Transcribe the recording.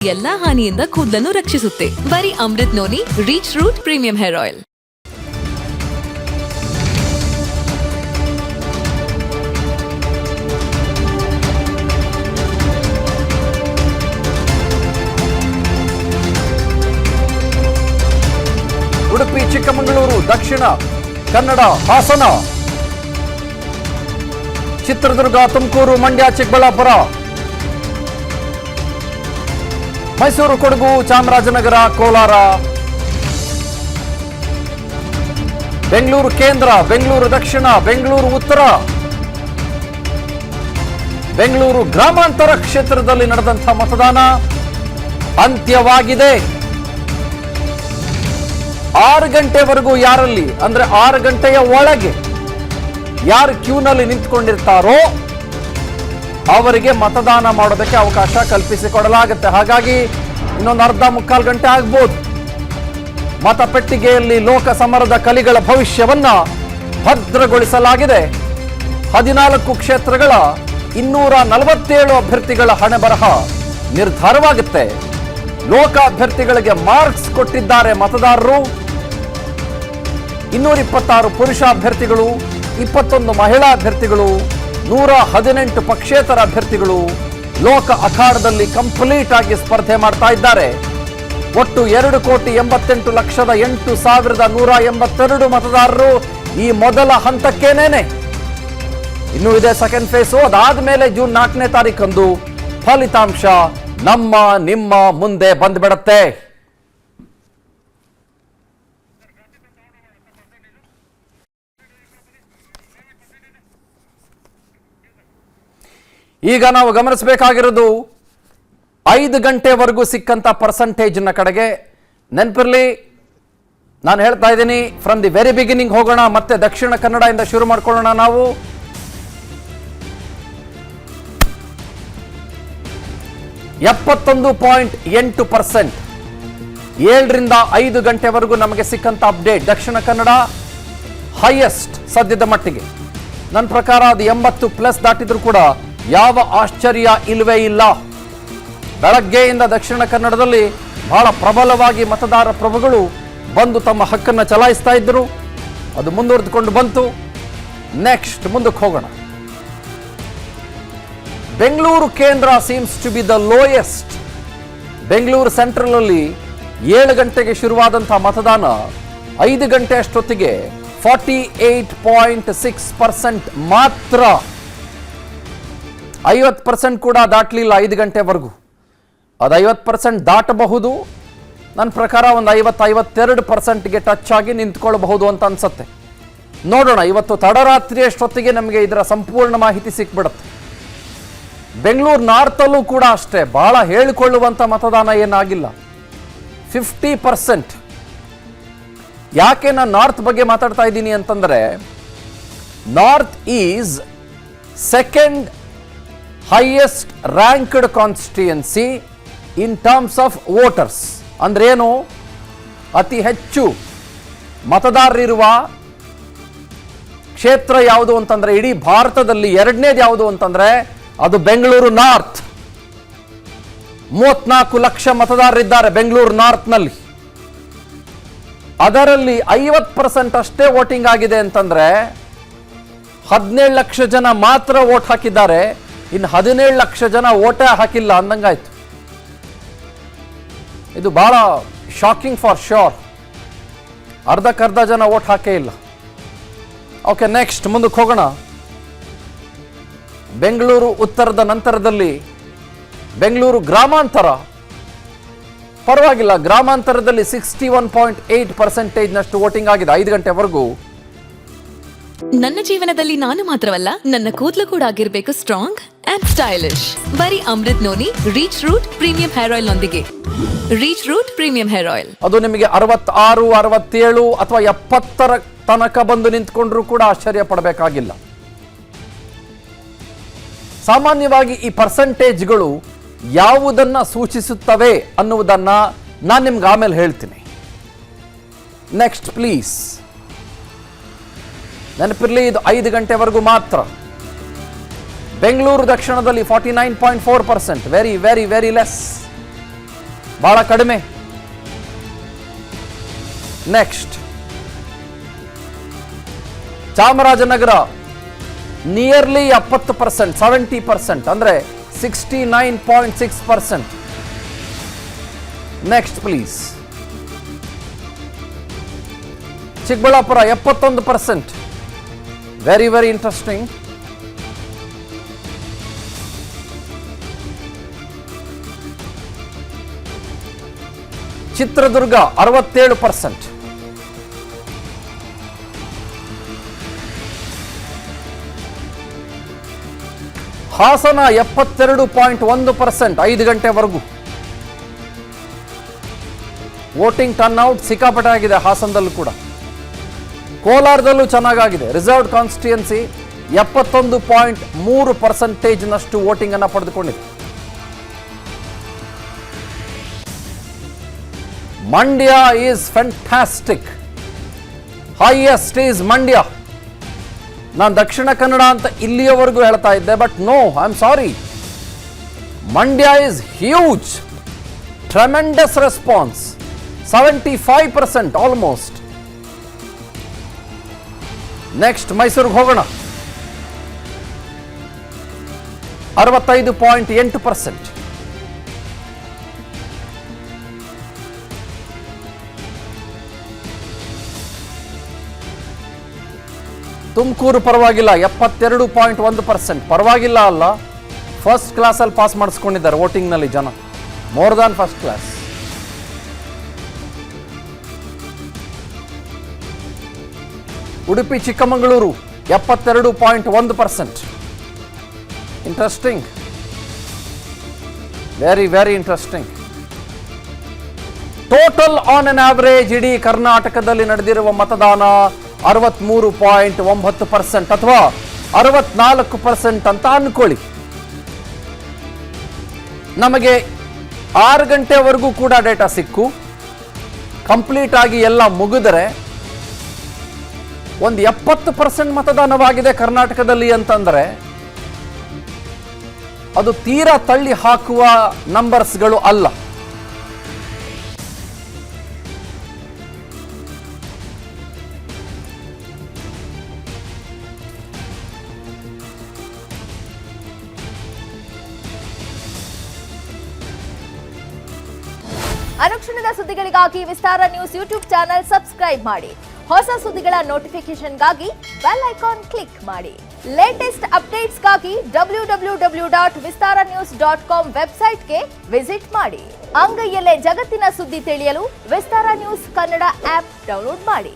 ಎಲ್ಲಾ ಹಾನಿಯಿಂದ ಕೂದಲನ್ನು ರಕ್ಷಿಸುತ್ತೆ. ಬರೀ Amrit noni reach root premium hair oil. Udupi, Chikkamagaluru, Dakshina Kannada, Hassan, Chitradurga, Tumakuru, Mandya, Chikkaballapur, Mysuru, Kodagu, Chamarajanagar, Kolar, Bengaluru ಕೇಂದ್ರ, ಬೆಂಗಳೂರು ದಕ್ಷಿಣ, ಬೆಂಗಳೂರು ಉತ್ತರ, ಬೆಂಗಳೂರು ಗ್ರಾಮಾಂತರ ಕ್ಷೇತ್ರದಲ್ಲಿ ನಡೆದಂತಹ ಮತದಾನ ಅಂತ್ಯವಾಗಿದೆ. 6 ಗಂಟೆವರೆಗೂ ಯಾರಲ್ಲಿ ಅಂದ್ರೆ 6 ಗಂಟೆಯ ಒಳಗೆ ಯಾರು ಕ್ಯೂನಲ್ಲಿ ನಿಂತ್ಕೊಂಡಿರ್ತಾರೋ ಅವರಿಗೆ ಮತದಾನ ಮಾಡೋದಕ್ಕೆ ಅವಕಾಶ ಕಲ್ಪಿಸಿಕೊಡಲಾಗುತ್ತೆ. ಹಾಗಾಗಿ ಇನ್ನೊಂದು ಅರ್ಧ ಮುಕ್ಕಾಲು ಗಂಟೆ ಆಗ್ಬೋದು. ಮತಪೆಟ್ಟಿಗೆಯಲ್ಲಿ ಲೋಕ ಸಮರದ ಕಲಿಗಳ ಭವಿಷ್ಯವನ್ನ ಭದ್ರಗೊಳಿಸಲಾಗಿದೆ. 14 ಕ್ಷೇತ್ರಗಳ 247 ಅಭ್ಯರ್ಥಿಗಳ ಹಣೆ ಬರಹ ನಿರ್ಧಾರವಾಗುತ್ತೆ. ಲೋಕ ಅಭ್ಯರ್ಥಿಗಳಿಗೆ ಮಾರ್ಕ್ಸ್ ಕೊಟ್ಟಿದ್ದಾರೆ ಮತದಾರರು. 226 ಪುರುಷ ಅಭ್ಯರ್ಥಿಗಳು, 21 ಮಹಿಳಾ ಅಭ್ಯರ್ಥಿಗಳು, 118 ಪಕ್ಷೇತರ ಅಭ್ಯರ್ಥಿಗಳು ಲೋಕ ಅಖಾಡದಲ್ಲಿ ಕಂಪ್ಲೀಟ್ ಆಗಿ ಸ್ಪರ್ಧೆ ಮಾಡ್ತಾ ಇದ್ದಾರೆ. ಒಟ್ಟು 2,88,08,182 ಮತದಾರರು ಈ ಮೊದಲ ಹಂತಕ್ಕೇನೇನೆ. ಇನ್ನು ಇದೆ ಸೆಕೆಂಡ್ ಫೇಸು. ಅದಾದ್ಮೇಲೆ ಜೂನ್ 4ನೇ ತಾರೀಕಂದು ಫಲಿತಾಂಶ ನಮ್ಮ ನಿಮ್ಮ ಮುಂದೆ ಬಂದ್ಬಿಡತ್ತೆ. ಈಗ ನಾವು ಗಮನಿಸಬೇಕಾಗಿರೋದು 5 ಗಂಟೆವರೆಗೂ ಸಿಕ್ಕಂತ ಪರ್ಸೆಂಟೇಜ್ನ ಕಡೆಗೆ. ನೆನಪಿರ್ಲಿ, ನಾನು ಹೇಳ್ತಾ ಇದ್ದೀನಿ, ಫ್ರಮ್ ದಿ ವೆರಿ ಬಿಗಿನಿಂಗ್ ಹೋಗೋಣ. ಮತ್ತೆ ದಕ್ಷಿಣ ಕನ್ನಡದಿಂದ ಶುರು ಮಾಡ್ಕೊಳ್ಳೋಣ. ನಾವು 71.8%, 7ರಿಂದ 5 ಗಂಟೆವರೆಗೂ ನಮಗೆ ಸಿಕ್ಕಂತ ಅಪ್ಡೇಟ್. ದಕ್ಷಿಣ ಕನ್ನಡ ಹೈಯೆಸ್ಟ್ ಸದ್ಯದ ಮಟ್ಟಿಗೆ. ನನ್ನ ಪ್ರಕಾರ ಅದು 80+ ದಾಟಿದ್ರು ಕೂಡ ಯಾವ ಆಶ್ಚರ್ಯ ಇಲ್ವೇ ಇಲ್ಲ. ಬೆಳಗ್ಗೆಯಿಂದ ದಕ್ಷಿಣ ಕನ್ನಡದಲ್ಲಿ ಬಹಳ ಪ್ರಬಲವಾಗಿ ಮತದಾರ ಪ್ರಭುಗಳು ಬಂದು ತಮ್ಮ ಹಕ್ಕನ್ನು ಚಲಾಯಿಸ್ತಾ ಇದ್ದರು. ಅದು ಮುಂದುವರೆದುಕೊಂಡು ಬಂತು. ನೆಕ್ಸ್ಟ್ ಮುಂದಕ್ಕೆ ಹೋಗೋಣ. ಬೆಂಗಳೂರು ಕೇಂದ್ರ seems to be the lowest. Bengaluru central ಅಲ್ಲಿ 7 ಗಂಟೆಗೆ ಶುರುವಾದಂತಹ ಮತದಾನ 5 ಗಂಟೆ ಅಷ್ಟೊತ್ತಿಗೆ 48.6% ಮಾತ್ರ. 50% ಕೂಡ ದಾಟಲಿಲ್ಲ 5 ಗಂಟೆವರೆಗೂ. ಅದು 50% ದಾಟಬಹುದು. ನನ್ನ ಪ್ರಕಾರ ಒಂದು 50-52%ಗೆ ಟಚ್ ಆಗಿ ನಿಂತ್ಕೊಳ್ಬಹುದು ಅಂತ ಅನ್ಸುತ್ತೆ. ನೋಡೋಣ, ಇವತ್ತು ತಡರಾತ್ರಿ ಅಷ್ಟೊತ್ತಿಗೆ ನಮಗೆ ಇದರ ಸಂಪೂರ್ಣ ಮಾಹಿತಿ ಸಿಕ್ಬಿಡುತ್ತೆ. ಬೆಂಗಳೂರು ನಾರ್ತಲ್ಲೂ ಕೂಡ ಅಷ್ಟೇ ಬಹಳ ಹೇಳಿಕೊಳ್ಳುವಂಥ ಮತದಾನ ಏನಾಗಿಲ್ಲ, 50%. ಯಾಕೆ ನಾನು ನಾರ್ತ್ ಬಗ್ಗೆ ಮಾತಾಡ್ತಾ ಇದ್ದೀನಿ ಅಂತಂದ್ರೆ, north is second highest ranked constituency in terms of voters. ಅಂದ್ರೆ ಏನು, ಅತಿ ಹೆಚ್ಚು ಮತದಾರರಿರುವ ಕ್ಷೇತ್ರ ಯಾವುದು ಅಂತಂದ್ರೆ ಇಡೀ ಭಾರತದಲ್ಲಿ 2ನೇದು ಯಾವುದು ಅಂತಂದ್ರೆ ಅದು ಬೆಂಗಳೂರು ನಾರ್ತ್. 34 ಲಕ್ಷ ಮತದಾರರಿದ್ದಾರೆ ಬೆಂಗಳೂರು ನಾರ್ತ್ನಲ್ಲಿ. ಅದರಲ್ಲಿ 50% ಅಷ್ಟೇ ವೋಟಿಂಗ್ ಆಗಿದೆ ಅಂತಂದ್ರೆ 17 ಲಕ್ಷ ಜನ ಮಾತ್ರ ವೋಟ್ ಹಾಕಿದ್ದಾರೆ. ಇನ್ನು 17 ಲಕ್ಷ ಜನ ವೋಟೇ ಹಾಕಿಲ್ಲ ಅಂದಂಗಾಯ್ತು. ಇದು ಬಹಳ ಶಾಕಿಂಗ್ ಫಾರ್ ಶೋರ್. ಅರ್ಧಕ್ಕರ್ಧ ಜನ ವೋಟ್ ಹಾಕೇ ಇಲ್ಲ. ಓಕೆ, ನೆಕ್ಸ್ಟ್ ಮುಂದಕ್ಕೆ ಹೋಗೋಣ. ಬೆಂಗಳೂರು ಉತ್ತರದ ನಂತರದಲ್ಲಿ ಬೆಂಗಳೂರು ಗ್ರಾಮಾಂತರ ಪರವಾಗಿಲ್ಲ. ಗ್ರಾಮಾಂತರದಲ್ಲಿ 61.8% ವೋಟಿಂಗ್ ಆಗಿದೆ 5 ಗಂಟೆವರೆಗೂ. ನನ್ನ ಜೀವನದಲ್ಲಿ ನಾನು ಮಾತ್ರವಲ್ಲ, ನನ್ನ ಕೂದಲು ಕೂಡ ಆಗಿರ್ಬೇಕು ಸ್ಟ್ರಾಂಗ್ ಅಂಡ್ ಸ್ಟೈಲಿಶ್. ಬರೀ Amrit noni reach root premium hair oil ನೊಂದಿಗೆ. Reach root premium hair oil ಅದು ನಿಮಗೆ 66, 67 ಅಥವಾ 70ರ ತನಕ ಬಂದು ನಿಂತ್ಕೊಂಡ್ರೂ ಕೂಡ ಆಶ್ಚರ್ಯ ಪಡಬೇಕಾಗಿಲ್ಲ. ಸಾಮಾನ್ಯವಾಗಿ ಈ ಪರ್ಸೆಂಟೇಜ್ಗಳು ಯಾವುದನ್ನ ಸೂಚಿಸುತ್ತವೆ ಅನ್ನುವುದನ್ನ ನಾನು ನಿಮ್ಗೆ ಆಮೇಲೆ ಹೇಳ್ತೀನಿ. Next please. ನೆನಪಿರಲಿ, ಇದು 5 ಗಂಟೆವರೆಗೂ ಮಾತ್ರ. ಬೆಂಗಳೂರು ದಕ್ಷಿಣದಲ್ಲಿ 49.4%, ವೆರಿ ವೆರಿ ವೆರಿ ಲೆಸ್. ಬಹಳ ಕಡಿಮೆ. ನೆಕ್ಸ್ಟ್ ಚಾಮರಾಜನಗರ ನಿಯರ್ಲಿ 70%, 70%, ಅಂದ್ರೆ 69.6%. Next please. Chikkaballapur 71%. Very very interesting. Chitradurga 67%. Hassan 72.1%, 5 ಗಂಟೆವರೆಗೂ. ವೋಟಿಂಗ್ ಟರ್ನ್ಔಟ್ ಸಿಕ್ಕಾಪಟ್ಟೆ ಆಗಿದೆ ಹಾಸನದಲ್ಲೂ ಕೂಡ. ಕೋಲಾರದಲ್ಲೂ ಚೆನ್ನಾಗಿದೆ. ರಿಸರ್ವ್ಡ್ ಕಾನ್ಸ್ಟಿಟ್ಯೂನ್ಸಿ 71.3% ವೋಟಿಂಗ್ ಅನ್ನು ಪಡೆದುಕೊಂಡಿದೆ. Mandya is fantastic. Highest is Mandya. ನಾನು ದಕ್ಷಿಣ ಕನ್ನಡ ಅಂತ ಇಲ್ಲಿಯವರೆಗೂ ಹೇಳ್ತಾ ಇದ್ದೆ, but no, I am sorry. Mandya is huge. Tremendous response. 75% almost. Next ಮೈಸೂರಿಗೆ ಹೋಗೋಣ. 65.8%. ತುಮಕೂರು ಪರವಾಗಿಲ್ಲ, 72.1%. ಪರವಾಗಿಲ್ಲ ಅಲ್ಲ, ಫಸ್ಟ್ ಕ್ಲಾಸಲ್ಲಿ ಪಾಸ್ ಮಾಡಿಸ್ಕೊಂಡಿದ್ದಾರೆ ವೋಟಿಂಗ್ನಲ್ಲಿ ಜನ, more than first class. Udupi Chikkamagaluru 72.1%. Interesting, very very interesting. Total on an average ಇಡೀ ಕರ್ನಾಟಕದಲ್ಲಿ ನಡೆದಿರುವ ಮತದಾನ 63.9% ಅಥವಾ 64% ಅಂತ ಅನ್ಕೊಳ್ಳಿ. ನಮಗೆ 6 ಗಂಟೆವರೆಗೂ ಕೂಡ ಡೇಟಾ ಸಿಕ್ಕು. ಕಂಪ್ಲೀಟ್ ಆಗಿ ಎಲ್ಲ ಮುಗಿದರೆ ಒಂದು 70% ಮತದಾನವಾಗಿದೆ ಕರ್ನಾಟಕದಲ್ಲಿ ಅಂತಂದ್ರೆ ಅದು ತೀರಾ ತಳ್ಳಿ ಹಾಕುವ ನಂಬರ್ಸ್ಗಳು ಅಲ್ಲ. ಅನುಕ್ಷಣದ ಸುದ್ದಿಗಳಿಗಾಗಿ ವಿಸ್ತಾರ ನ್ಯೂಸ್ ಯೂಟ್ಯೂಬ್ ಚಾನೆಲ್ ಸಬ್ಸ್ಕ್ರೈಬ್ ಮಾಡಿ. ಹೊಸ ಸುದ್ದಿಗಳ ನೋಟಿಫಿಕೇಶನ್ಗಾಗಿ ಬೆಲ್ ಐಕಾನ್ ಕ್ಲಿಕ್ ಮಾಡಿ. ಲೇಟೆಸ್ಟ್ ಅಪ್ಡೇಟ್ಸ್ಗಾಗಿ www.vistaranews.com ವೆಬ್ಸೈಟ್ಗೆ ವಿಸಿಟ್ ಮಾಡಿ. ಅಂಗೈಯಲ್ಲೇ ಜಗತ್ತಿನ ಸುದ್ದಿ ತಿಳಿಯಲು ವಿಸ್ತಾರ ನ್ಯೂಸ್ ಕನ್ನಡ ಆಪ್ ಡೌನ್ಲೋಡ್ ಮಾಡಿ.